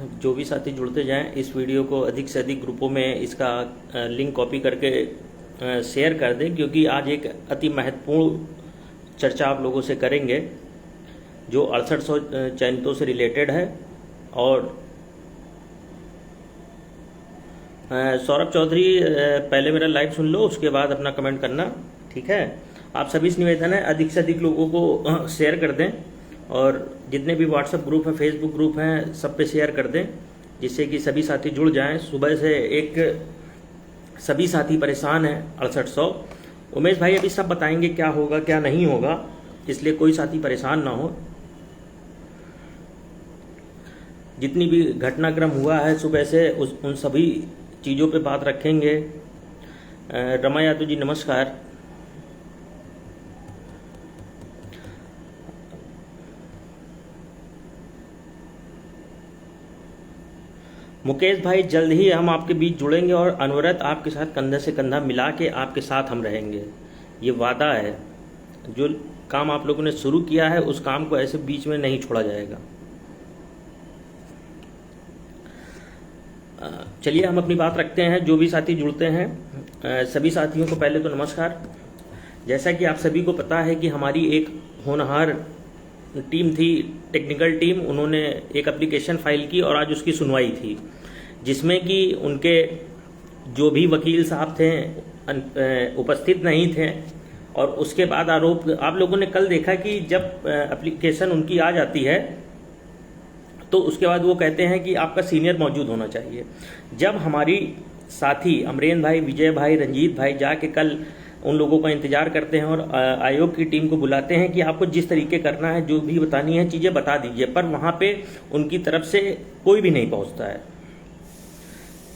जो भी साथी जुड़ते जाएं, इस वीडियो को अधिक से अधिक ग्रुपों में इसका लिंक कॉपी करके शेयर कर दें, क्योंकि आज एक अति महत्वपूर्ण चर्चा आप लोगों से करेंगे जो 6800 चयनितों से रिलेटेड है। और सौरभ चौधरी, पहले मेरा लाइव सुन लो, उसके बाद अपना कमेंट करना, ठीक है। आप सभी से निवेदन है अधिक से अधिक लोगों को शेयर कर दें, और जितने भी व्हाट्सएप ग्रुप हैं, फेसबुक ग्रुप हैं, सब पे शेयर कर दें, जिससे कि सभी साथी जुड़ जाएं। सुबह से एक सभी साथी परेशान हैं 6800। उमेश भाई अभी सब बताएंगे क्या होगा क्या नहीं होगा, इसलिए कोई साथी परेशान ना हो। जितनी भी घटनाक्रम हुआ है सुबह से उन सभी चीज़ों पे बात रखेंगे। रमा यादव जी नमस्कार। मुकेश भाई, जल्द ही हम आपके बीच जुड़ेंगे और अनवरत आपके साथ कंधे से कंधा मिला के आपके साथ हम रहेंगे, ये वादा है। जो काम आप लोगों ने शुरू किया है उस काम को ऐसे बीच में नहीं छोड़ा जाएगा। चलिए हम अपनी बात रखते हैं। जो भी साथी जुड़ते हैं, सभी साथियों को पहले तो नमस्कार। जैसा कि आप सभी को पता है कि हमारी एक होनहार टीम थी, टेक्निकल टीम, उन्होंने एक एप्लीकेशन फाइल की और आज उसकी सुनवाई थी, जिसमें कि उनके जो भी वकील साहब थे उपस्थित नहीं थे। और उसके बाद आरोप, आप लोगों ने कल देखा कि जब एप्लीकेशन उनकी आ जाती है तो उसके बाद वो कहते हैं कि आपका सीनियर मौजूद होना चाहिए। जब हमारी साथी अमरेन भाई, विजय भाई, रंजीत भाई जाके कल उन लोगों का इंतजार करते हैं और आयोग की टीम को बुलाते हैं कि आपको जिस तरीके करना है, जो भी बतानी है चीज़ें बता दीजिए, पर वहाँ पे उनकी तरफ से कोई भी नहीं पहुँचता है।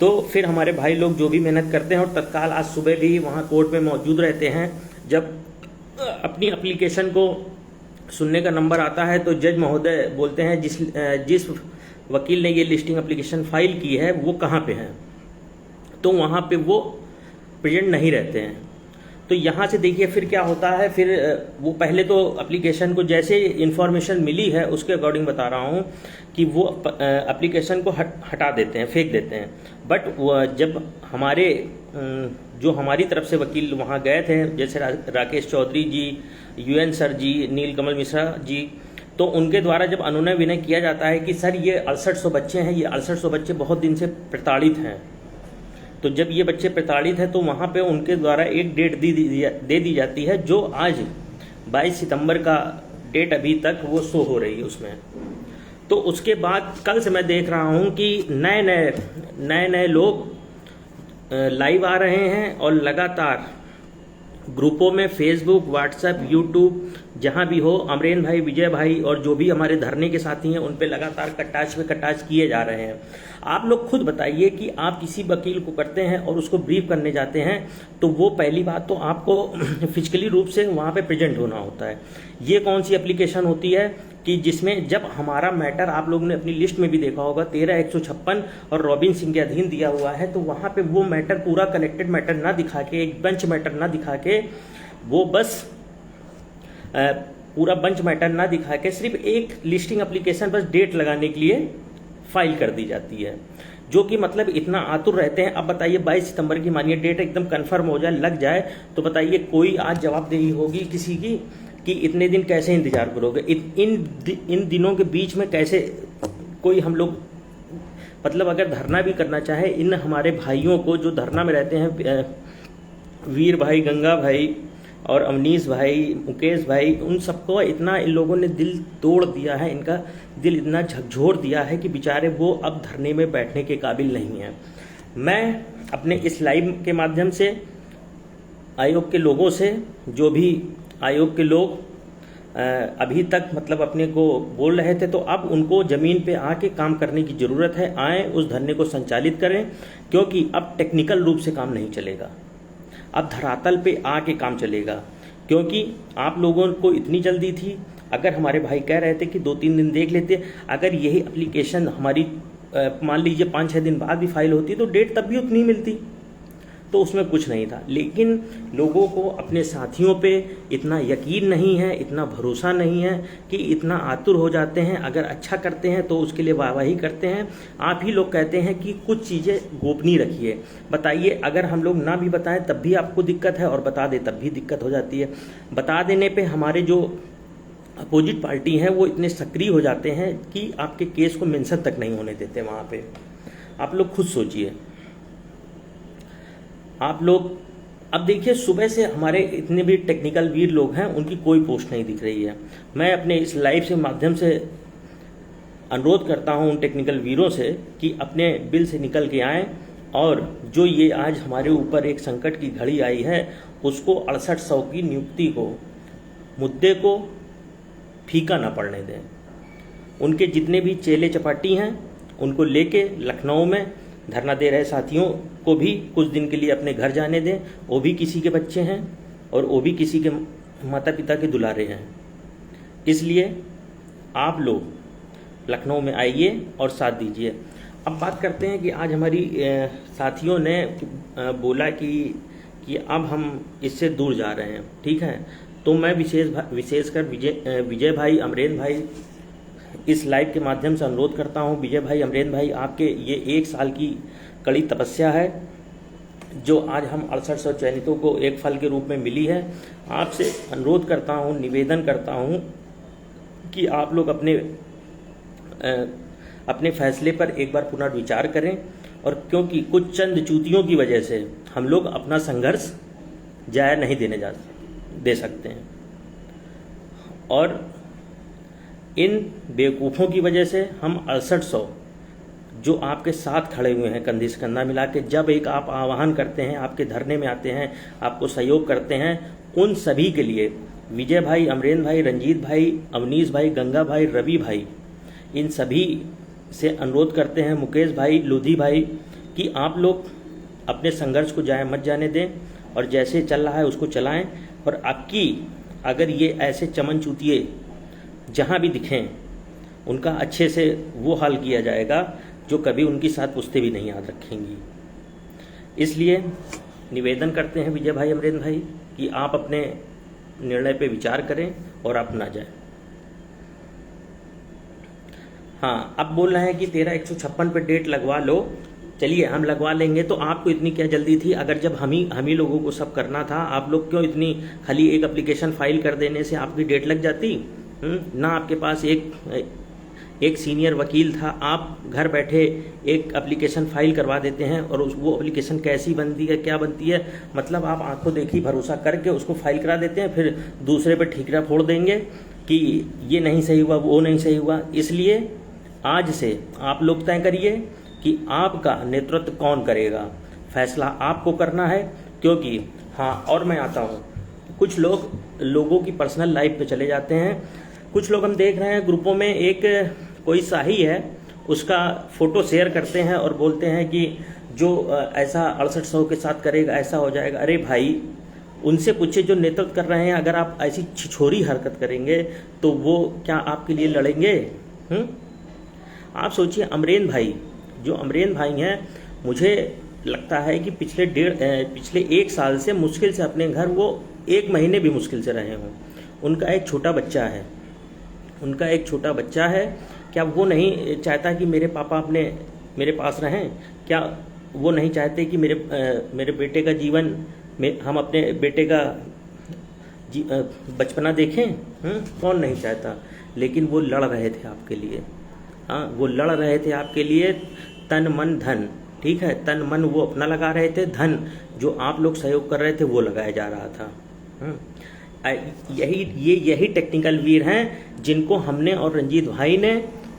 तो फिर हमारे भाई लोग जो भी मेहनत करते हैं और तत्काल आज सुबह भी वहाँ कोर्ट में मौजूद रहते हैं। जब अपनी एप्लीकेशन को सुनने का नंबर आता है तो जज महोदय बोलते हैं जिस वकील ने ये लिस्टिंग एप्लीकेशन फाइल की है वो कहाँ पे हैं, तो वहाँ पे वो प्रेजेंट नहीं रहते हैं। तो यहाँ से देखिए फिर क्या होता है। फिर वो पहले तो एप्लीकेशन को जैसे इन्फॉर्मेशन मिली है उसके अकॉर्डिंग बता रहा हूँ कि वो एप्लीकेशन को हटा देते हैं, फेंक देते हैं। बट जब हमारे जो हमारी तरफ से वकील वहाँ गए थे, जैसे राकेश चौधरी जी, UN सर जी, नीलकमल मिश्रा जी, तो उनके द्वारा जब अनुनय विनय किया जाता है कि सर ये 6800 बच्चे हैं, ये 6800 बच्चे बहुत दिन से प्रताड़ित हैं, तो जब ये बच्चे प्रताड़ित हैं तो वहाँ पे उनके द्वारा एक डेट दे दी जाती है, जो आज 22 सितंबर का डेट अभी तक वो शो हो रही है उसमें। तो उसके बाद कल से मैं देख रहा हूँ कि नए लोग लाइव आ रहे हैं और लगातार ग्रुपों में, फेसबुक, व्हाट्सएप, यूट्यूब, जहाँ भी हो, अमरेन भाई, विजय भाई और जो भी हमारे धरने के साथी हैं उन पे लगातार कटाच पे कटाच किए जा रहे हैं। आप लोग खुद बताइए कि आप किसी वकील को करते हैं और उसको ब्रीफ करने जाते हैं तो वो पहली बात तो आपको फिजिकली रूप से वहाँ पे प्रेजेंट होना होता है। ये कौन सी एप्लीकेशन होती है कि जिसमें जब हमारा मैटर, आप लोगों ने अपनी लिस्ट में भी देखा होगा, 13-156 और रॉबिन सिंह के अधीन दिया हुआ है, तो वहाँ पे वो मैटर पूरा कलेक्टेड मैटर ना दिखा के, एक बेंच मैटर ना दिखा के, वो बस पूरा बंच मैटर ना दिखा के सिर्फ एक लिस्टिंग एप्लीकेशन बस डेट लगाने के लिए फाइल कर दी जाती है, जो कि मतलब इतना आतुर रहते हैं। अब बताइए 22 सितंबर की मानिए डेट एकदम कंफर्म हो जाए, लग जाए, तो बताइए कोई आज जवाबदेही होगी किसी की कि इतने दिन कैसे इंतजार करोगे, इन दिनों के बीच में कैसे कोई हम लोग, मतलब अगर धरना भी करना चाहे, इन हमारे भाइयों को जो धरना में रहते हैं, वीर भाई, गंगा भाई और अवनीश भाई, मुकेश भाई, उन सबको इतना इन लोगों ने दिल तोड़ दिया है, इनका दिल इतना झकझोर दिया है कि बेचारे वो अब धरने में बैठने के काबिल नहीं हैं। मैं अपने इस लाइव के माध्यम से आयोग के लोगों से, जो भी आयोग के लोग अभी तक मतलब अपने को बोल रहे थे, तो अब उनको ज़मीन पे आके काम करने की ज़रूरत है। आए, उस धरने को संचालित करें, क्योंकि अब टेक्निकल रूप से काम नहीं चलेगा, अब धरातल पे आके काम चलेगा। क्योंकि आप लोगों को इतनी जल्दी थी, अगर हमारे भाई कह रहे थे कि 2-3 दिन देख लेते, अगर यही एप्लीकेशन हमारी मान लीजिए 5-6 दिन बाद भी फाइल होती तो डेट तब भी उतनी मिलती। तो उसमें कुछ नहीं था। लेकिन लोगों को अपने साथियों पे इतना यकीन नहीं है, इतना भरोसा नहीं है कि इतना आतुर हो जाते हैं। अगर अच्छा करते हैं तो उसके लिए वाहवाही करते हैं। आप ही लोग कहते हैं कि कुछ चीज़ें गोपनीय रखिए। बताइए, अगर हम लोग ना भी बताएं तब भी आपको दिक्कत है, और बता दें तब भी दिक्कत हो जाती है। बता देने पे हमारे जो अपोजिट पार्टी हैं वो इतने सक्रिय हो जाते हैं कि आपके केस को मेंशन तक नहीं होने देते वहाँ पे। आप लोग खुद सोचिए। आप लोग अब देखिए, सुबह से हमारे इतने भी टेक्निकल वीर लोग हैं, उनकी कोई पोस्ट नहीं दिख रही है। मैं अपने इस लाइव से माध्यम से अनुरोध करता हूं उन टेक्निकल वीरों से कि अपने बिल से निकल के आएं, और जो ये आज हमारे ऊपर एक संकट की घड़ी आई है उसको 6800 की नियुक्ति को, मुद्दे को फीका ना पड़ने दें। उनके जितने भी चेले चपाटी हैं उनको लेके लखनऊ में धरना दे रहे साथियों को भी कुछ दिन के लिए अपने घर जाने दें। वो भी किसी के बच्चे हैं और वो भी किसी के माता पिता के दुलारे हैं। इसलिए आप लोग लखनऊ में आइए और साथ दीजिए। अब बात करते हैं कि आज हमारी साथियों ने बोला कि अब हम इससे दूर जा रहे हैं, ठीक है। तो मैं विशेषकर विजय भाई, अमरेंद्र भाई, इस लाइव के माध्यम से अनुरोध करता हूं, विजय भाई, अमरेंद्र भाई, आपके ये 1 साल की कड़ी तपस्या है जो आज हम 6800 चयनितों को एक फल के रूप में मिली है। आपसे अनुरोध करता हूं, निवेदन करता हूं कि आप लोग अपने फैसले पर एक बार पुनर्विचार करें, और क्योंकि कुछ चंद चूतियों की वजह से हम लोग अपना संघर्ष जाया नहीं दे सकते हैं, और इन बेवकूफ़ों की वजह से हम 6800 जो आपके साथ खड़े हुए हैं कंधे से कंधा मिला के, जब एक आप आह्वान करते हैं, आपके धरने में आते हैं, आपको सहयोग करते हैं, उन सभी के लिए विजय भाई, अमरेंद्र भाई, रंजीत भाई, अवनीश भाई, गंगा भाई, रवि भाई, इन सभी से अनुरोध करते हैं, मुकेश भाई, लोधी भाई, कि आप लोग अपने संघर्ष को जाए मत जाने दें, और जैसे चल रहा है उसको चलाएं। और आपकी अगर ये ऐसे चमन चूतिए जहाँ भी दिखें, उनका अच्छे से वो हाल किया जाएगा जो कभी उनकी साथ पुश्ते भी नहीं याद रखेंगी। इसलिए निवेदन करते हैं विजय भाई, अमरेंद्र भाई, कि आप अपने निर्णय पे विचार करें और आप ना जाएं। हाँ, अब बोल रहे हैं कि 13/156 पे डेट लगवा लो। चलिए, हम लगवा लेंगे। तो आपको इतनी क्या जल्दी थी? अगर जब हम ही लोगों को सब करना था, आप लोग क्यों इतनी, खाली एक एप्लीकेशन फाइल कर देने से आपकी डेट लग जाती? ना आपके पास एक सीनियर वकील था, आप घर बैठे एक एप्लीकेशन फाइल करवा देते हैं, और वो एप्लीकेशन कैसी बनती है, क्या बनती है, मतलब आप आंखों देखी भरोसा करके उसको फाइल करा देते हैं, फिर दूसरे पे ठीकरा फोड़ देंगे कि ये नहीं सही हुआ, वो नहीं सही हुआ। इसलिए आज से आप लोग तय करिए कि आपका नेतृत्व कौन करेगा। फैसला आपको करना है, क्योंकि हाँ, और मैं आता हूँ, कुछ लोगों की पर्सनल लाइफ पे चले जाते हैं। कुछ लोग हम देख रहे हैं ग्रुपों में, एक कोई शाही है, उसका फोटो शेयर करते हैं और बोलते हैं कि जो ऐसा 6800 के साथ करेगा ऐसा हो जाएगा। अरे भाई, उनसे पूछिए जो नेतृत्व कर रहे हैं, अगर आप ऐसी छिछोरी हरकत करेंगे तो वो क्या आपके लिए लड़ेंगे? आप सोचिए, अमरेंद्र भाई हैं, मुझे लगता है कि पिछले 1 साल से मुश्किल से अपने घर वो 1 महीने भी मुश्किल से रहे हों। उनका एक छोटा बच्चा है, क्या वो नहीं चाहता कि मेरे पापा मेरे पास रहें? क्या वो नहीं चाहते कि मेरे बेटे का जीवन में हम अपने बेटे का बचपना देखें? कौन नहीं चाहता? लेकिन वो लड़ रहे थे आपके लिए। हाँ, वो लड़ रहे थे आपके लिए, तन मन धन, ठीक है, तन मन वो अपना लगा रहे थे, धन जो आप लोग सहयोग कर रहे थे वो लगाया जा रहा था। यही टेक्निकल वीर हैं जिनको हमने और रंजीत भाई ने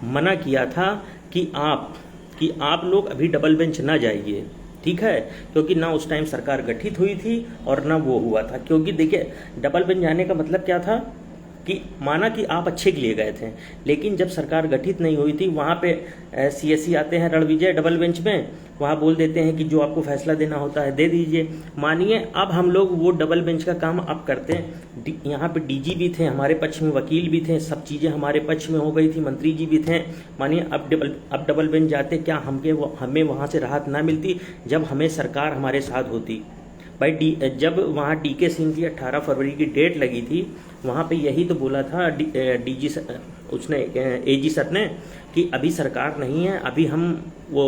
मना किया था कि आप लोग अभी डबल बेंच ना जाइए, ठीक है, क्योंकि ना उस टाइम सरकार गठित हुई थी और ना वो हुआ था। क्योंकि देखिए, डबल बेंच जाने का मतलब क्या था कि माना कि आप अच्छे के लिए गए थे, लेकिन जब सरकार गठित नहीं हुई थी वहाँ पे सीएससी आते हैं रणविजय डबल बेंच में, वहाँ बोल देते हैं कि जो आपको फैसला देना होता है दे दीजिए। मानिए अब हम लोग वो डबल बेंच का काम अब करते हैं, यहाँ पे डीजी भी थे हमारे पक्ष में, वकील भी थे, सब चीज़ें हमारे पक्ष में हो गई थी, मंत्री जी भी थे। मानिए अब डबल बेंच जाते, क्या हमें वहाँ से राहत ना मिलती जब हमें सरकार हमारे साथ होती। भाई जब वहाँ डीके सिंह की 18 फरवरी की डेट लगी थी, वहाँ पे यही तो बोला था डीजी उसने एजी सर ने कि अभी सरकार नहीं है, अभी हम वो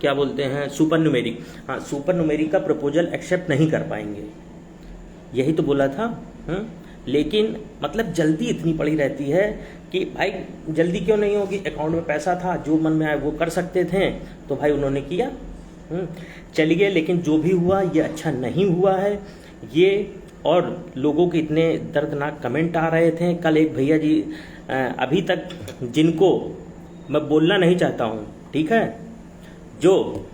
क्या बोलते हैं सुपर न्यूमेरिक, हाँ सुपर न्यूमेरिक का प्रपोजल एक्सेप्ट नहीं कर पाएंगे, यही तो बोला था। लेकिन मतलब जल्दी इतनी पड़ी रहती है कि भाई जल्दी क्यों नहीं होगी, अकाउंट में पैसा था, जो मन में आए वो कर सकते थे, तो भाई उन्होंने किया, चलिए। लेकिन जो भी हुआ ये अच्छा नहीं हुआ है ये, और लोगों के इतने दर्दनाक कमेंट आ रहे थे। कल एक भैया जी अभी तक जिनको मैं बोलना नहीं चाहता हूँ, ठीक है, जो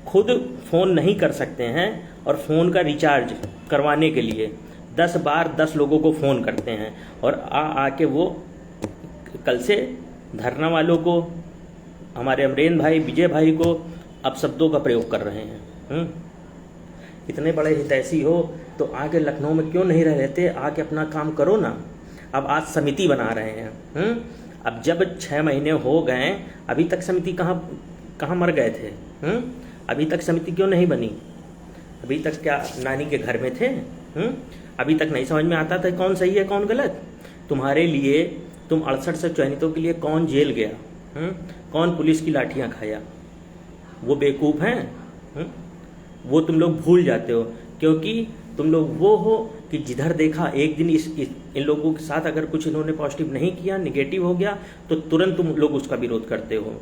खुद फ़ोन नहीं कर सकते हैं और फ़ोन का रिचार्ज करवाने के लिए 10 बार 10 लोगों को फ़ोन करते हैं, और आके वो कल से धरना वालों को, हमारे अमरेंद्र भाई विजय भाई को अब शब्दों का प्रयोग कर रहे हैं। इतने बड़े हितैषी हो तो आके लखनऊ में क्यों नहीं रह रहते, आके अपना काम करो ना। अब आज समिति बना रहे हैं। अब जब 6 महीने हो गए, अभी तक समिति कहाँ मर गए थे। अभी तक समिति क्यों नहीं बनी, अभी तक क्या नानी के घर में थे। अभी तक नहीं समझ में आता था कौन सही है कौन गलत। तुम्हारे लिए, तुम 68 से चयनितों के लिए कौन जेल गया, कौन पुलिस की लाठियां खाया, वो बेवकूफ़ हैं। वो तुम लोग भूल जाते हो, क्योंकि तुम लोग वो हो कि जिधर देखा एक दिन इन लोगों के साथ अगर कुछ इन्होंने पॉजिटिव नहीं किया, निगेटिव हो गया, तो तुरंत तुम लोग उसका विरोध करते हो।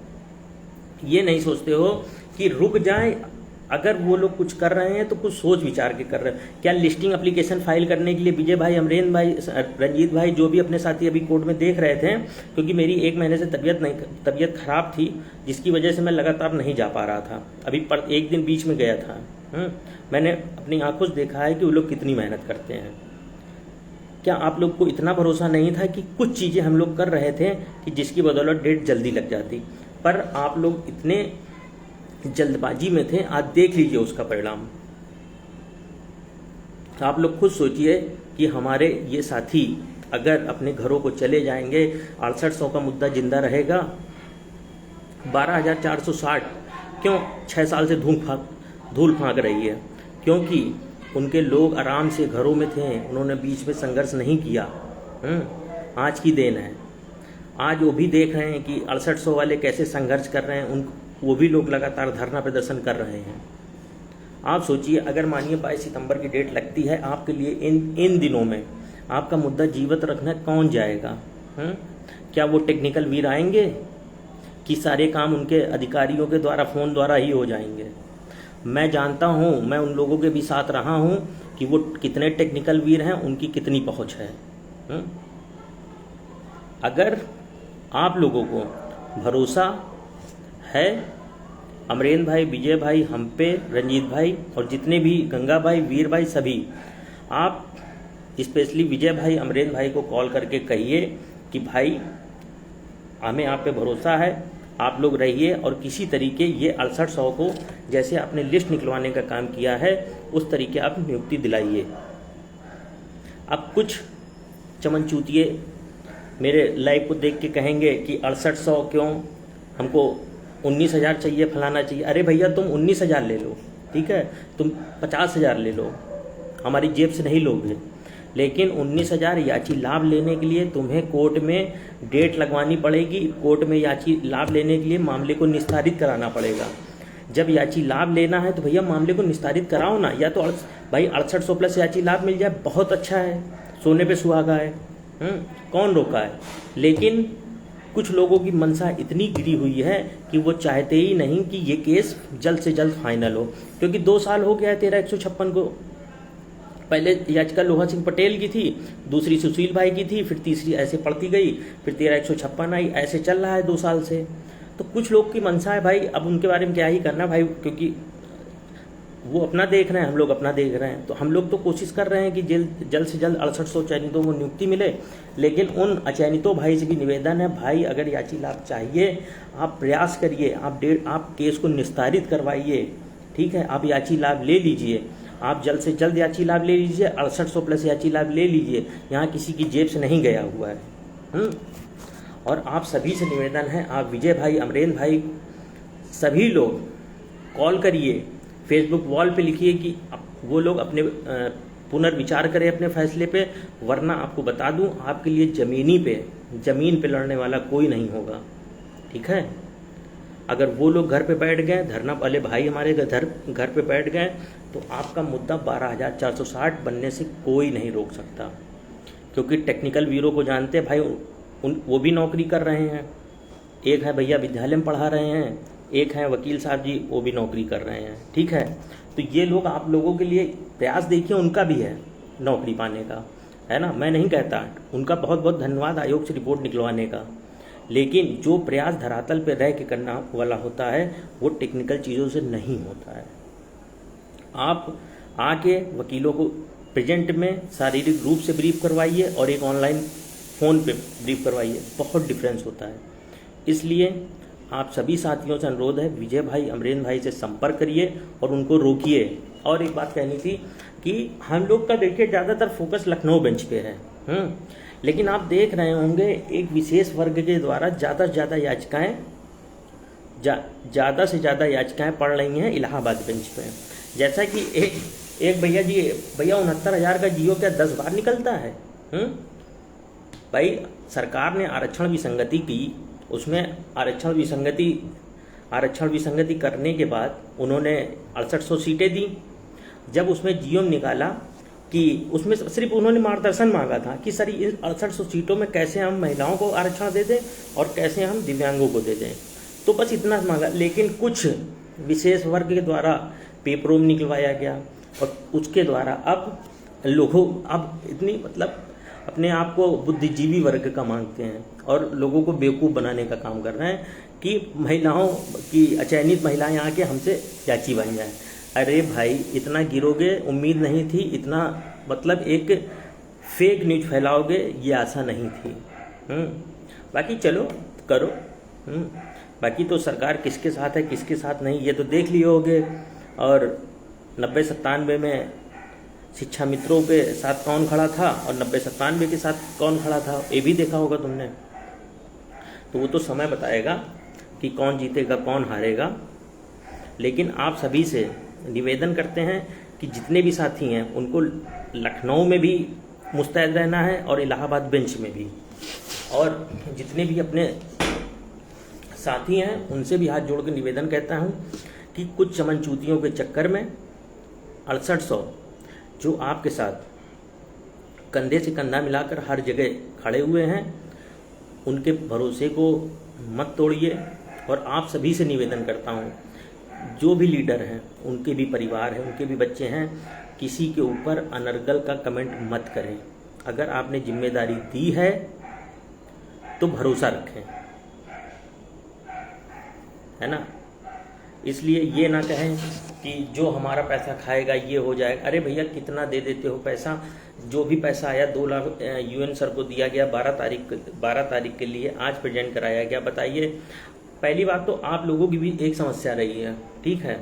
ये नहीं सोचते हो कि रुक जाएं, अगर वो लोग कुछ कर रहे हैं तो कुछ सोच विचार के कर रहे हैं। क्या लिस्टिंग एप्लीकेशन फाइल करने के लिए विजय भाई, अमरेंद्र भाई, रंजीत भाई, जो भी अपने साथी अभी कोर्ट में देख रहे थे, क्योंकि मेरी 1 महीने से तबीयत खराब थी, जिसकी वजह से मैं लगातार नहीं जा पा रहा था। अभी पर एक दिन बीच में गया था। मैंने अपनी आंखों से देखा है कि वो लोग कितनी मेहनत करते हैं। क्या आप लोग को इतना भरोसा नहीं था कि कुछ चीज़ें हम लोग कर रहे थे कि जिसकी बदौलत डेट जल्दी लग जाती, पर आप लोग इतने जल्दबाजी में थे। आज देख लीजिए उसका परिणाम। आप लोग खुद सोचिए कि हमारे ये साथी अगर अपने घरों को चले जाएंगे, 6800 का मुद्दा जिंदा रहेगा। 12,460 क्यों 6 साल से धूल फांक रही है, क्योंकि उनके लोग आराम से घरों में थे, उन्होंने बीच में संघर्ष नहीं किया। आज की देन है। आज वो भी देख रहे हैं कि 6800 वाले कैसे संघर्ष कर रहे हैं, वो भी लोग लगातार धरना प्रदर्शन कर रहे हैं। आप सोचिए, अगर मानिए 22 सितंबर की डेट लगती है आपके लिए, इन दिनों में आपका मुद्दा जीवित रखना कौन जाएगा। क्या वो टेक्निकल वीर आएंगे कि सारे काम उनके अधिकारियों के द्वारा, फ़ोन द्वारा ही हो जाएंगे। मैं जानता हूँ, मैं उन लोगों के भी साथ रहा हूँ कि वो कितने टेक्निकल वीर हैं, उनकी कितनी पहुँच है। अगर आप लोगों को भरोसा है, अमरेंद्र भाई, विजय भाई, हम पे, रंजीत भाई और जितने भी गंगा भाई, वीर भाई, सभी, आप स्पेशली विजय भाई, अमरेंद्र भाई को कॉल करके कहिए कि भाई हमें आप पे भरोसा है, आप लोग रहिए और किसी तरीके ये 6800 को जैसे आपने लिस्ट निकलवाने का काम किया है उस तरीके आप नियुक्ति दिलाइए। अब कुछ चमनचूतिए मेरे लाइव को देख के कहेंगे कि 6800 क्यों, हमको 19,000 चाहिए, फलाना चाहिए। अरे भैया तुम 19,000 ले लो, ठीक है, तुम 50,000 ले लो, हमारी जेब से नहीं लोगे, लेकिन 19,000 याची लाभ लेने के लिए तुम्हें कोर्ट में डेट लगवानी पड़ेगी। कोर्ट में याची लाभ लेने के लिए मामले को निस्तारित कराना पड़ेगा। जब याची लाभ लेना है तो भैया मामले को निस्तारित कराओ ना, या तो भाई 6800 प्लस याची लाभ मिल जाए, बहुत अच्छा है, सोने पे सुहागा है। कौन रोका है। लेकिन कुछ लोगों की मंशा इतनी गिरी हुई है कि वो चाहते ही नहीं कि ये केस जल्द से जल्द फाइनल हो, क्योंकि 2 साल हो गया है 13,156 को। पहले याचिका लोहा सिंह पटेल की थी, दूसरी सुशील भाई की थी, फिर तीसरी ऐसे पड़ती गई, फिर 13,156 आई, ऐसे चल रहा है 2 साल से। तो कुछ लोग की मंशा है भाई, अब उनके बारे में क्या ही करना भाई, क्योंकि वो अपना देख रहे हैं, हम लोग अपना देख रहे हैं। तो हम लोग तो कोशिश कर रहे हैं कि जल्द से जल्द 6800 चयनितों को नियुक्ति मिले। लेकिन उन अचयनितों भाई से भी निवेदन है, भाई अगर याची लाभ चाहिए आप प्रयास करिए, आप केस को निस्तारित करवाइए, ठीक है। आप याची लाभ ले लीजिए, आप जल्द से जल्द याची लाभ ले लीजिए, 6800 प्लस याची लाभ ले लीजिए। यहाँ किसी की जेब से नहीं गया हुआ है। और आप सभी से निवेदन है, आप विजय भाई, अमरेंद्र भाई, सभी लोग कॉल करिए, फेसबुक वॉल पे लिखिए कि वो लोग अपने पुनर्विचार करें अपने फैसले पे, वरना आपको बता दूं आपके लिए ज़मीन पे लड़ने वाला कोई नहीं होगा, ठीक है। अगर वो लोग घर पे बैठ गए, धरना वाले भाई हमारे घर पे बैठ गए, तो आपका मुद्दा 12,460 बनने से कोई नहीं रोक सकता। क्योंकि टेक्निकल वीरों को जानते हैं भाई, वो भी नौकरी कर रहे हैं। एक है भैया विद्यालय में पढ़ा रहे हैं, एक हैं वकील साहब जी, वो भी नौकरी कर रहे हैं, ठीक है। तो ये लोग आप लोगों के लिए प्रयास देखिए, उनका भी है नौकरी पाने का, है ना। मैं नहीं कहता, उनका बहुत बहुत धन्यवाद आयोग से रिपोर्ट निकलवाने का। लेकिन जो प्रयास धरातल पे रह के करना वाला होता है वो टेक्निकल चीज़ों से नहीं होता है। आप आके वकीलों को प्रेजेंट में शारीरिक रूप से ब्रीफ करवाइए और एक ऑनलाइन फ़ोन पे ब्रीफ करवाइए, बहुत डिफरेंस होता है। इसलिए आप सभी साथियों से अनुरोध है, विजय भाई, अमरेंद्र भाई से संपर्क करिए और उनको रोकिए। और एक बात कहनी थी कि हम लोग का देखिए ज़्यादातर फोकस लखनऊ बेंच पे है, लेकिन आप देख रहे होंगे एक विशेष वर्ग के द्वारा ज़्यादा से ज़्यादा याचिकाएं पड़ रही हैं इलाहाबाद बेंच पे। जैसा कि एक भैया 69,000 का जियो क्या 10 बार निकलता है? भाई सरकार ने आरक्षण विसंगति की, उसमें आरक्षण विसंगति करने के बाद उन्होंने 6800 सीटें दी। जब उसमें जियो निकाला कि उसमें सिर्फ उन्होंने मार्गदर्शन मांगा था कि सर इन 6800 सीटों में कैसे हम महिलाओं को आरक्षण दे दें और कैसे हम दिव्यांगों को दे दें, तो बस इतना मांगा। लेकिन कुछ विशेष वर्ग के द्वारा पेपरों में निकलवाया गया और उसके द्वारा अब इतनी अपने आप को बुद्धिजीवी वर्ग का मांगते हैं और लोगों को बेवकूफ़ बनाने का काम कर रहे हैं कि महिलाओं की अचयनित महिलाएं आके हमसे याची बन जाए। अरे भाई इतना गिरोगे उम्मीद नहीं थी, इतना एक फेक न्यूज फैलाओगे ये आशा नहीं थी। बाकी चलो करो। बाकी तो सरकार किसके साथ है किसके साथ नहीं ये तो देख लिए होगे। और 90-97 में शिक्षा मित्रों के साथ कौन खड़ा था और 90-97 के साथ कौन खड़ा था ये भी देखा होगा तुमने। तो वो तो समय बताएगा कि कौन जीतेगा कौन हारेगा। लेकिन आप सभी से निवेदन करते हैं कि जितने भी साथी हैं उनको लखनऊ में भी मुस्तैद रहना है और इलाहाबाद बेंच में भी, और जितने भी अपने साथी हैं उनसे भी हाथ जोड़ के निवेदन कहता हूं कि कुछ चमनचूतियों के चक्कर में 6800 जो आपके साथ कंधे से कंधा मिलाकर हर जगह खड़े हुए हैं उनके भरोसे को मत तोड़िए। और आप सभी से निवेदन करता हूं, जो भी लीडर हैं उनके भी परिवार हैं, उनके भी बच्चे हैं, किसी के ऊपर अनर्गल का कमेंट मत करें। अगर आपने जिम्मेदारी दी है तो भरोसा रखें, है ना। इसलिए ये ना कहें कि जो हमारा पैसा खाएगा ये हो जाएगा। अरे भैया कितना दे देते हो पैसा? जो भी पैसा आया 2 लाख UN सर को दिया गया 12 तारीख के लिए, आज प्रेजेंट कराया गया। बताइए, पहली बात तो आप लोगों की भी एक समस्या रही है, ठीक है।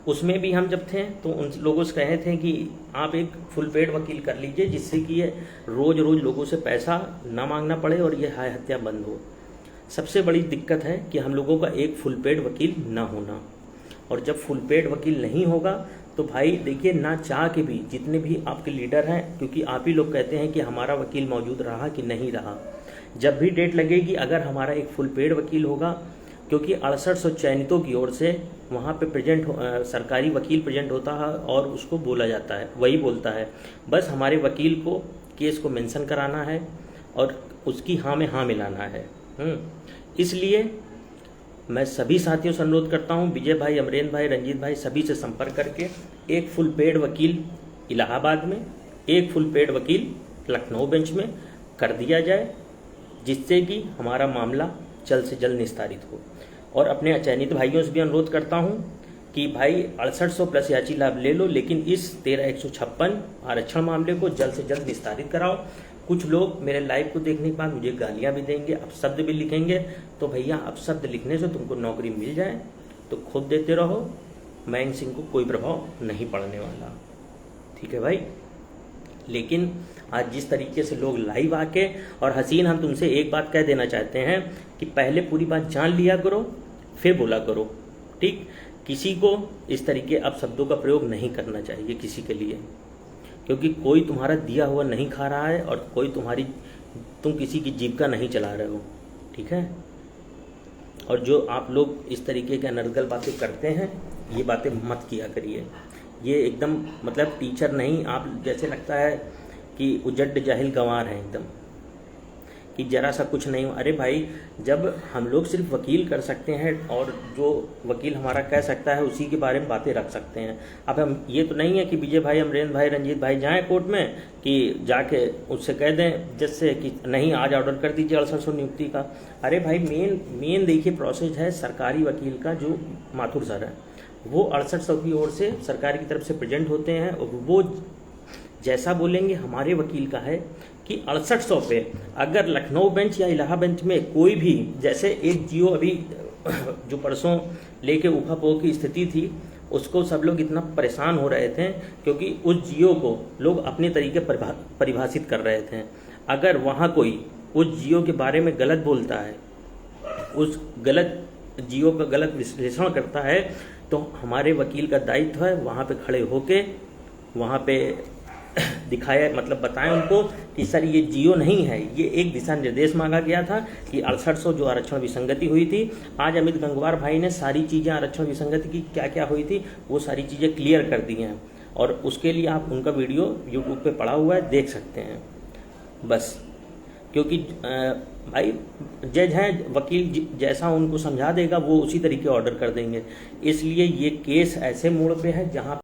उसमें भी हम जब थे तो उन लोगों से कहे थे कि आप एक फुल पेड वकील कर लीजिए जिससे कि ये रोज़ लोगों से पैसा ना मांगना पड़े और ये हाय हत्या बंद हो। सबसे बड़ी दिक्कत है कि हम लोगों का एक फुल पेड वकील ना होना, और जब फुल पेड वकील नहीं होगा तो भाई देखिए ना चाह के भी जितने भी आपके लीडर हैं, क्योंकि आप ही लोग कहते हैं कि हमारा वकील मौजूद रहा कि नहीं रहा, जब भी डेट लगेगी अगर हमारा एक फुल पेड वकील होगा, क्योंकि 6800 चयनितों की ओर से वहाँ पे सरकारी वकील प्रेजेंट होता है और उसको बोला जाता है, वही बोलता है। बस हमारे वकील को केस को मेंशन कराना है और उसकी हाँ में हाँ मिलाना है। इसलिए मैं सभी साथियों से अनुरोध करता हूँ, विजय भाई, अमरेंद्र भाई, रंजीत भाई, सभी से संपर्क करके एक फुल पेड वकील इलाहाबाद में, एक फुल पेड वकील लखनऊ बेंच में कर दिया जाए, जिससे कि हमारा मामला जल्द से जल्द निस्तारित हो। और अपने अचयनित भाइयों से भी अनुरोध करता हूँ कि भाई 6800 प्लस याची लाभ ले लो, लेकिन इस 13156 आरक्षण मामले को जल्द से जल्द निस्तारित कराओ। कुछ लोग मेरे लाइव को देखने के बाद मुझे गालियां भी देंगे, अपशब्द भी लिखेंगे, तो भैया अपशब्द लिखने से तुमको नौकरी मिल जाए तो खुद देते रहो, मयंक सिंह को कोई प्रभाव नहीं पड़ने वाला, ठीक है भाई। लेकिन आज जिस तरीके से लोग लाइव आके, और हसीन हम तुमसे एक बात कह देना चाहते हैं कि पहले पूरी बात जान लिया करो फिर बोला करो, ठीक। किसी को इस तरीके अपशब्दों का प्रयोग नहीं करना चाहिए किसी के लिए, क्योंकि कोई तुम्हारा दिया हुआ नहीं खा रहा है और तुम किसी की जीविका नहीं चला रहे हो, ठीक है। और जो आप लोग इस तरीके के अनर्गल बातें करते हैं, ये बातें मत किया करिए। ये एकदम मतलब टीचर नहीं, आप जैसे लगता है कि उजड्ड जाहिल गंवार हैं एकदम, कि जरा सा कुछ नहीं। अरे भाई, जब हम लोग सिर्फ वकील कर सकते हैं और जो वकील हमारा कह सकता है उसी के बारे में बातें रख सकते हैं। अब हम ये तो नहीं है कि विजय भाई, अमरेंद्र भाई, रंजीत भाई जाएं कोर्ट में कि जाके उससे कह दें जज से कि नहीं आज ऑर्डर कर दीजिए 6800 नियुक्ति का। अरे भाई, मेन देखिए प्रोसेस है सरकारी वकील का, जो माथुर सर है वो 6800 की ओर से सरकार की तरफ से प्रेजेंट होते हैं, और वो जैसा बोलेंगे हमारे वकील का है कि 6800 पे अगर लखनऊ बेंच या इलाहाबाद बेंच में कोई भी, जैसे एक जियो अभी जो परसों लेके ऊहापोह की स्थिति थी, उसको सब लोग इतना परेशान हो रहे थे क्योंकि उस जियो को लोग अपने तरीके परिभाषित कर रहे थे। अगर वहाँ कोई उस जियो के बारे में गलत बोलता है, उस गलत जियो का गलत विश्लेषण करता है, तो हमारे वकील का दायित्व है वहाँ पे खड़े होके वहाँ पे दिखाया, मतलब बताएं उनको कि सर ये जियो नहीं है, ये एक दिशा निर्देश मांगा गया था कि 6800 जो आरक्षण विसंगति हुई थी। आज अमित गंगवार भाई ने सारी चीज़ें आरक्षण विसंगति की क्या क्या हुई थी वो सारी चीज़ें क्लियर कर दी हैं, और उसके लिए आप उनका वीडियो यूट्यूब पे पड़ा हुआ है, देख सकते हैं बस। क्योंकि भाई जज हैं, वकील जैसा उनको समझा देगा वो उसी तरीके ऑर्डर कर देंगे। इसलिए ये केस ऐसे मोड़ पे है जहाँ